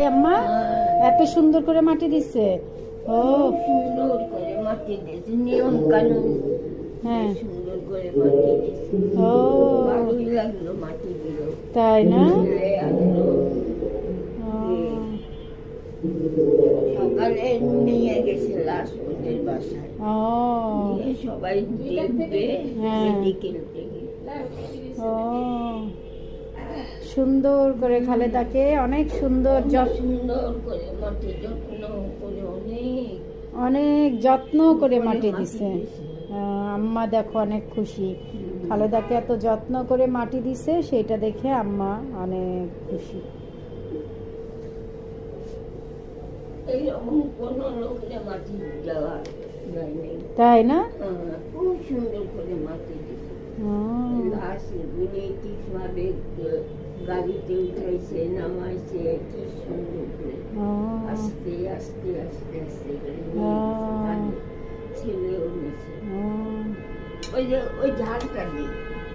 এই আম্মা এত সুন্দর করে মাটি দিচ্ছে। ও সুন্দর করে মাটি দিয়েছে, নিয়ম কানুন হ্যাঁ সুন্দর করে মাটি দিয়েছে। ও ভালোই লাগলো মাটি দিল, তাই না? আসলো। ও, সকালে নিয়ে গেছে লাশ ওদের বাসায়, ও নিয়ে সবাই দেখবে হ্যাঁ। মেডিকেল থেকে। ও সুন্দর করে খালেদাকে অনেক সুন্দর সুন্দর করে মাটি যত্ন করে অনেক অনেক যত্ন করে মাটি দিছে। আম্মা দেখো অনেক খুশি, খালেদাকে এত যত্ন করে মাটি দিছে, সেটা দেখে আম্মা অনেক খুশি। এইরকম কোনো লোকের মাটি দেওয়া যায় নাই। তাই না? খুব সুন্দর করে মাটি দিছে। ও, লাশ গুলি কিভাবে গাড়িতে উঠাইছে নামাইছে, কি সুন্দর করে ও, আস্তে আস্তে আস্তে আস্তে করে ও, নিয়ে গেছে। ছেলেও নিয়েছে, ও, ওই যে ওই ঝালটা নেই।